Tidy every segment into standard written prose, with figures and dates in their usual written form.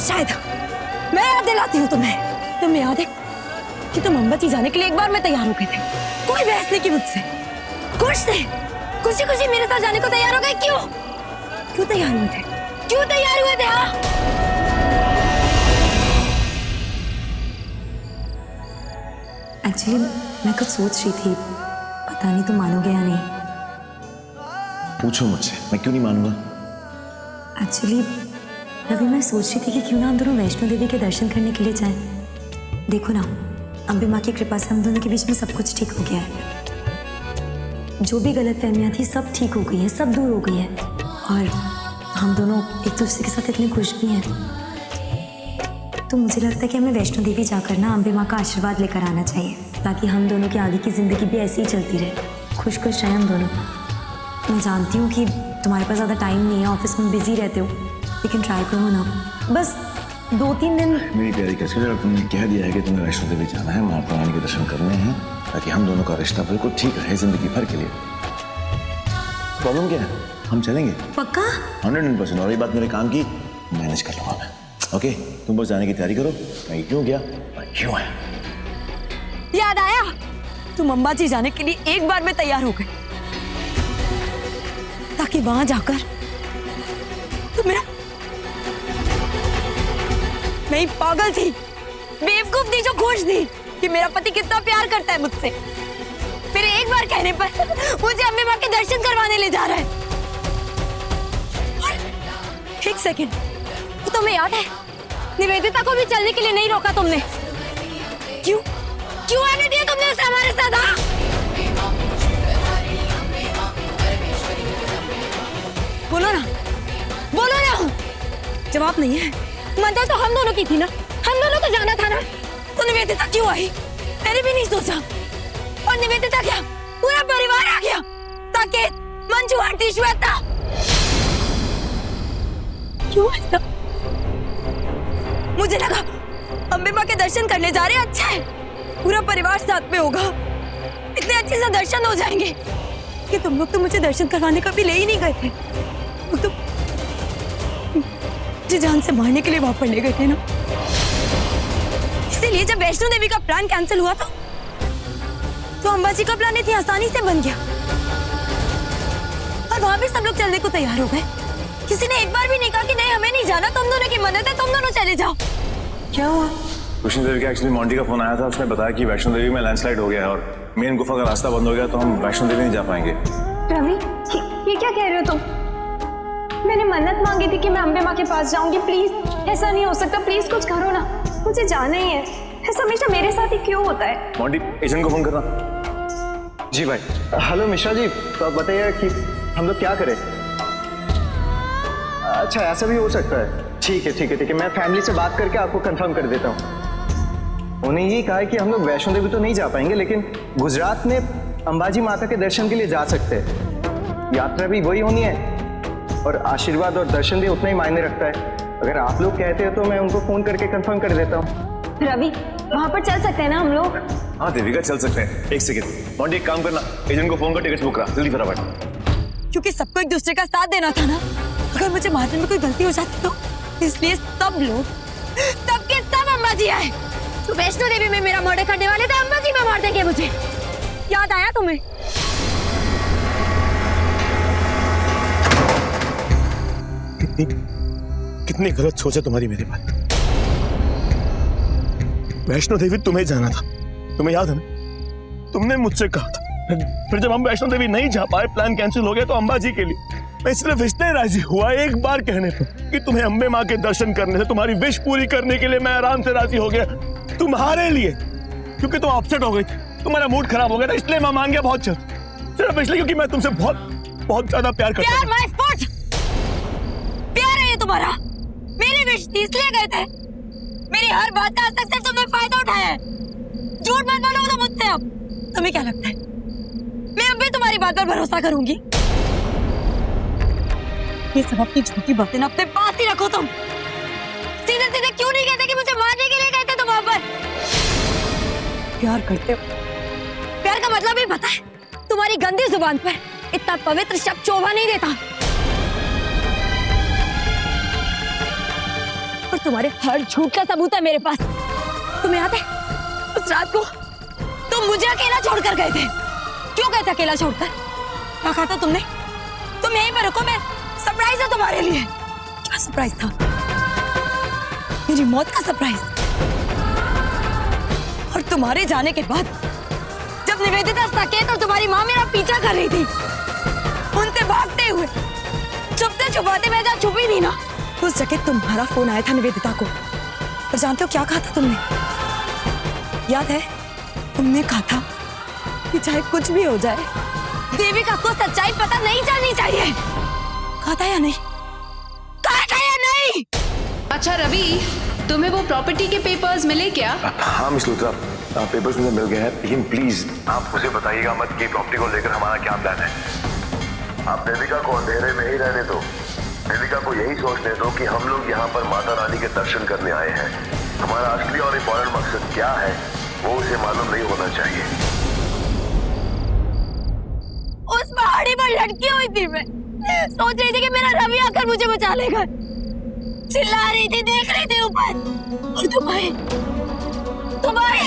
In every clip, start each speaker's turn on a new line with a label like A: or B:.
A: शायद मैं याद दिलाती हूँ तुम्हें। तुम्हें याद है कि तुम अम्बाजी जाने के लिए एक बार में तैयार हो गए थे, कोई बहस नहीं की मुझसे, खुश थे, खुशी खुशी मेरे साथ जाने को तैयार हो गए। क्यों क्यों तैयार हुए थे? क्यों तैयार हुए थे? हाँ,
B: एक्चुअली मैं कुछ सोच रही थी, पता नहीं तुम मानोगे या नहीं।
C: पूछो मुझसे, मैं क्यों नहीं मानूंगा।
B: एक्चुअली रवि, मैं सोच रही थी कि क्यों ना हम दोनों वैष्णो देवी के दर्शन करने के लिए जाएं। देखो ना, अम्बे माँ की कृपा से हम दोनों के बीच में सब कुछ ठीक हो गया है। जो भी गलतफहमियां थी सब ठीक हो गई है, सब दूर हो गई है, और हम दोनों एक दूसरे के साथ इतने खुश भी हैं। तो मुझे लगता है कि हमें वैष्णो देवी जाकर ना अम्बे माँ का आशीर्वाद लेकर आना चाहिए, ताकि हम दोनों की आगे की जिंदगी भी ऐसी ही चलती रहे, खुश खुश रहें हम दोनों। मैं जानती हूँ कि तुम्हारे पास ज़्यादा टाइम नहीं है, ऑफिस में बिजी रहते हो, लेकिन ट्राई करो ना, बस 2-3 दिन।
C: मेरी प्यारी कैसे, तुमने कह दिया है कि तुम्हें वैष्णो देवी जाना है, माता रानी के दर्शन करने हैं, ताकि हम दोनों का रिश्ता बिल्कुल ठीक रहे जिंदगी भर के लिए। प्रॉब्लम क्या है? हम चलेंगे
B: पक्का?
C: 100%। और ये बात मेरे काम की, मैनेज कर लूंगा मैं। ओके, तुम बस जाने की तैयारी करो। मैं क्यों गया और क्यों आया।
A: याद आया, तुम अम्बाजी जाने के लिए एक बार में तैयार हो गए, ताकि वहां जाकर तुम मेरा, मैं ही पागल थी, बेवकूफ थी जो खुश थी कि मेरा पति कितना प्यार करता है मुझसे। मेरे एक बार कहने पर मुझे अम्बे माँ के दर्शन करवाने ले जा रहा है। और एक सेकंड, तो तुम्हें याद है निवेदिता को भी चलने के लिए नहीं रोका तुमने? क्यों क्यों आने दिया तुमने उसे हमारे साथ? हाँ, बोलो ना, बोलो ना। जवाब नहीं है। मंदिर तो हम दोनों की थी ना, हम दोनों को जाना था ना, तो निवेदिता क्यों आई? मैंने भी नहीं सोचा। और निवेदिता क्या, पूरा परिवार आ गया, ताकि मंजू आंटी, श्वेता। क्यों ऐसा? मुझे लगा अम्बे माँ के दर्शन करने जा रहे हैं, अच्छा है, पूरा परिवार साथ में होगा, इतने अच्छे से दर्शन हो जाएंगे। कि तुम लोग तो मुझे दर्शन करवाने का भी ले ही नहीं गए थे, तो मुझे जान से मारने के लिए वहां पर ले गए थे ना। इसीलिए जब वैष्णो देवी का प्लान कैंसिल हुआ तो अंबाजी का प्लान इतनी आसानी से बन गया, और वहां भी सब लोग चलने को तैयार हो गए। किसी ने एक बार भी नहीं कहा कि नहीं हमें नहीं जाना, तुम दोनों की मदद है, तुम दोनों चले जाओ। क्या हुआ?
C: वैष्णो देवी का एक्चुअली मॉन्टी का फोन आया था, उसने बताया कि वैष्णो देवी में लैंडस्लाइड हो गया है और मेन गुफा का रास्ता बंद हो गया, तो हम वैष्णो देवी नहीं जा पाएंगे।
D: रवि, ये क्या कह रहे हो तुम? मैंने मन्नत मांगी थी कि मैं अम्बे माँ के पास जाऊंगी, प्लीज ऐसा नहीं हो सकता, प्लीज कुछ करो ना, मुझे जाना ही है। ऐसा हमेशा मेरे साथ ही क्यों होता है?
C: मॉन्टी, एजेंट को फोन करना।
E: जी भाई। हेलो मिश्रा जी, तो आप बताइए कि हम लोग क्या करें? अच्छा, ऐसा भी हो सकता है। ठीक है ठीक है ठीक है, मैं फैमिली से बात करके आपको कंफर्म कर देता हूँ। उन्हें ये कहा है कि हम लोग वैष्णो देवी तो नहीं जा पाएंगे, लेकिन गुजरात में अंबाजी माता के दर्शन के लिए जा सकते हैं। यात्रा भी वही होनी है और आशीर्वाद और दर्शन भी उतना ही मायने रखता है। अगर आप लोग कहते हैं तो मैं उनको फोन करके कंफर्म कर देता हूँ।
D: रवि, वहां पर चल सकते हैं ना हम लोग?
C: हाँ देविका, चल सकते हैं। एक सेकंड मॉन्टी, एक काम करना, एजेंट को फोन कर टिकट बुक करा, जल्दी फटाफट।
A: क्योंकि सबको एक दूसरे का साथ देना था ना, अगर मुझे मारने में कोई गलती हो जाती तो, इसलिए सब लोग, सबके सब अंबाजी आए। तो वैष्णो देवी में मेरा मर्डर करने वाले थे, अंबाजी में मार देंगे मुझे। याद आया तुम्हें?
F: कितनी गलत सोच है तुम्हारी मेरे बारे में। वैष्णो देवी तुम्हें जाना था, तुम्हें याद है ना? तुमने मुझसे कहा था, फिर जब हम वैष्णो देवी नहीं जा पाए, प्लान कैंसिल हो गया, तो अंबाजी के लिए मैं सिर्फ इसलिए राजी हुआ एक बार कहने पर कि तुम्हें अम्बे माँ के दर्शन करने से, तुम्हारी विश पूरी करने के लिए मैं आराम से राजी हो गया, तुम्हारे लिए। क्योंकि तुम अपसेट हो गई थी, तुम्हारा मूड खराब हो गया था, इसलिए मैं मान गया बहुत जल्द, सिर्फ इसलिए क्योंकि मैं तुमसे बहुत बहुत ज्यादा प्यार करता हूं।
A: माय फुट, प्यार है ये तुम्हारा, मेरी विश थी इसलिए गए थे। मेरी हर बात का आज तक सिर्फ तुमने फायदा उठाया है। झूठ मत बोलो तो मुझसे। अब तुम्हें क्या लगता है मैं अब भी तुम्हारी बात पर भरोसा करूंगी? ये सब अपनी झूठी बातें ना अपने पास ही रखो। तुम सीधे सीधे क्यों नहीं कहते कि मुझे मारने के लिए गए थे तुम वहां पर? प्यार करते हो, प्यार का मतलब ही पता है? तुम्हारी गंदी जुबान पर इतना पवित्र शब्द शोभा नहीं देता। और तुम्हारे हर झूठ का सबूत है मेरे पास। तुम्हें याद है उस रात को तुम मुझे अकेला छोड़कर गए थे? क्यों गए थे अकेला छोड़कर? क्या कहा था तुमने? तुम यहीं पर रुको, मैं सरप्राइज है तुम्हारे लिए। क्या सरप्राइज था? मेरी मौत का सरप्राइज। और तुम्हारे जाने के बाद जब निवेदिता साकेत और तुम्हारी माँ मेरा पीछा कर रही थी, उनसे भागते हुए छुपते छुपाते मैं जहाँ छुपी नहीं ना, उस जगह तुम्हारा फोन आया था निवेदिता को। और जानते हो क्या कहा था तुमने? याद है? तुमने कहा था कि चाहे कुछ भी हो जाए, देविका को सच्चाई पता नहीं चलनी चाहिए। कहा था या नहीं? कहा था या नहीं?
G: अच्छा रवि, तुम्हें वो प्रॉपर्टी के पेपर्स मिले क्या?
C: हाँ मिस लूथरा, पेपर्स मुझे मिल गए हैं, लेकिन प्लीज आप उसे बताइएगा मत कि प्रॉपर्टी को लेकर हमारा क्या प्लान है।
H: आप देविका को अंधेरे में ही रहने दो। देविका को यही सोचने दो कि हम लोग यहाँ पर माता रानी के दर्शन करने आए हैं। हमारा असली और इम्पोर्टेंट मकसद क्या है वो उसे मालूम नहीं होना चाहिए।
A: उस पहाड़ी पर लटकी हुई थी मैं, सोच रही थी कि मेरा रवि आकर मुझे बचा लेगा। चिल्ला रही थी, देख रही थी ऊपर, और तुम आए,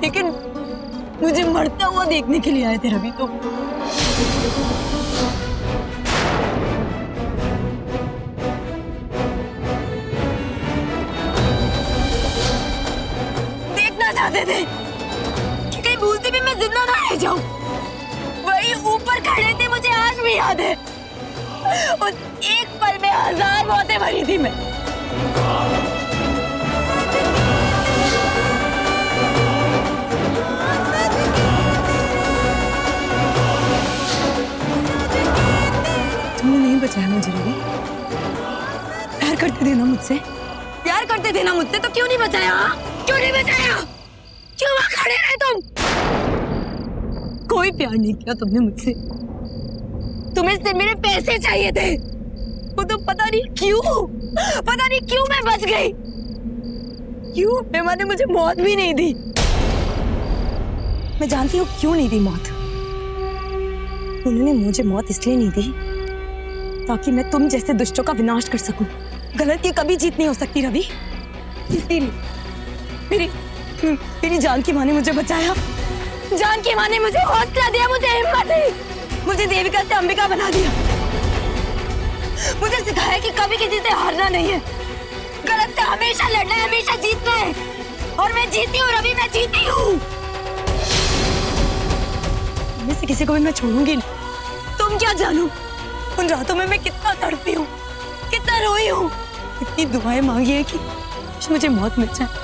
A: लेकिन मुझे मरता हुआ देखने के लिए आए थे रवि। तो देखना चाहते थे कि कहीं भूलती भी मैं जिंदा ना रह जाऊं। वही ऊपर खड़े थे, मुझे आज भी याद है। उस एक पल में 1000 मौतें मरी थी मैं। तुमने नहीं बचाया मुझे रवि। प्यार करते थे ना मुझसे? प्यार करते थे ना मुझसे, तो क्यों नहीं बचाया? क्यों नहीं बचाया? क्यों वहां खड़े रहे तुम? कोई प्यार नहीं किया तुमने मुझसे। तुम्हें सिर्फ मेरे पैसे चाहिए थे। वो तो पता नहीं क्यों मैं बच गई। क्यों पेमा ने मुझे मौत भी नहीं दी। मैं जानती हूँ क्यों नहीं दी मौत। उन्होंने मुझे मौत इसलिए नहीं दी ताकि मैं तुम जैसे दुष्टों का विनाश कर सकूं। गलत की कभी जीत नहीं हो सकती रवि। इसीलिए मेरी जान की माँ ने मुझे बचाया। जान की माँ ने मुझे हौसला दिया, मुझे हिम्मत दी, मुझे देविका से अंबिका बना दिया। मुझे सिखाया कि कभी किसी से हारना नहीं है, गलत से हमेशा लड़ना है, हमेशा जीतना है। और मैं जीती हूँ रवि, मैं जीती हूँ। इनमें से किसी को भी मैं छोड़ूंगी नहीं। तुम क्या जानो उन रातों में मैं कितना तड़पी हूँ, कितना रोई हूँ, कितनी दुआएं मांगी है कि मुझे मौत मिल जाए।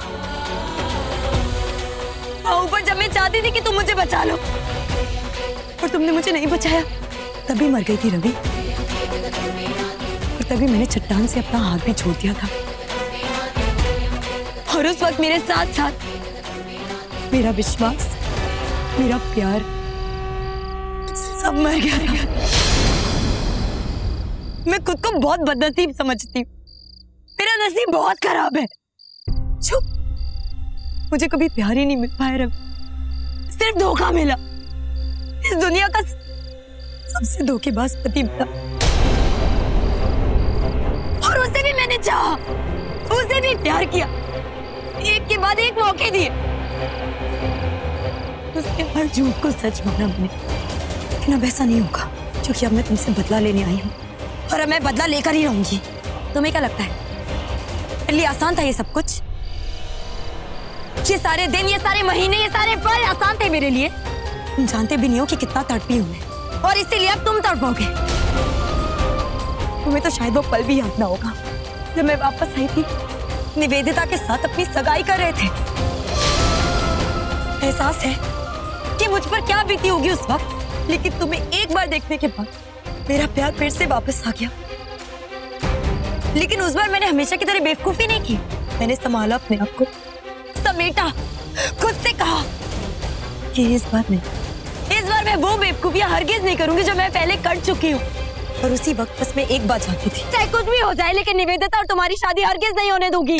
A: ऊपर जब मैं चाहती थी कि तुम मुझे बचा लो, और तुमने मुझे नहीं बचाया, तभी मर गई थी रवि। और तभी मैंने चट्टान से अपना हाथ भी छोड़ दिया था। और उस वक्त मेरे साथ साथ मेरा विश्वास, मेरा प्यार सब मर गया। मैं खुद को बहुत बदनसीब समझती हूँ। मेरा नसीब बहुत खराब है। जो मुझे कभी प्यार ही नहीं मिल पाया रवि, सिर्फ धोखा मिला। इस दुनिया का सबसे धोखेबाज पति मिला। और उसे भी मैंने चाहा, उसे भी प्यार किया, एक के बाद एक मौके दिए। उसके हर झूठ को सच माना मैंने। लेकिन अब ऐसा नहीं होगा, क्योंकि अब मैं तुमसे बदला लेने आई हूँ, और अब मैं बदला लेकर ही रहूंगी। तुम्हें क्या लगता है मेरे लिए आसान था ये सब कुछ? ये सारे दिन, ये सारे महीने, ये सारे पल आसान थे मेरे लिए? तुम जानते भी नहीं हो कि कितना तड़पी हूं मैं, और इसीलिए अब तुम तड़पोगे। तुम्हें तो शायद वो पल भी याद ना होगा जब मैं वापस आई थी, निवेदिता के साथ अपनी सगाई कर रहे थे। एहसास है कि मुझ पर क्या बीती होगी उस वक्त, लेकिन तुम्हें एक बार देखने के बाद मेरा प्यार फिर से वापस आ गया। लेकिन उस बार मैंने हमेशा की तरह बेवकूफी नहीं की। मैंने संभाला अपने आप को, समेटा, खुद से कहा कि इस बार नहीं, इस बार मैं वो बेवकूफियां हरगिज नहीं करूंगी जो मैं पहले कर चुकी हूँ। और उसी वक्त बस मैं एक बात चाहती थी, चाहे कुछ भी हो जाए, लेकिन निवेदिता और तुम्हारी शादी हरगिज नहीं होने दूंगी।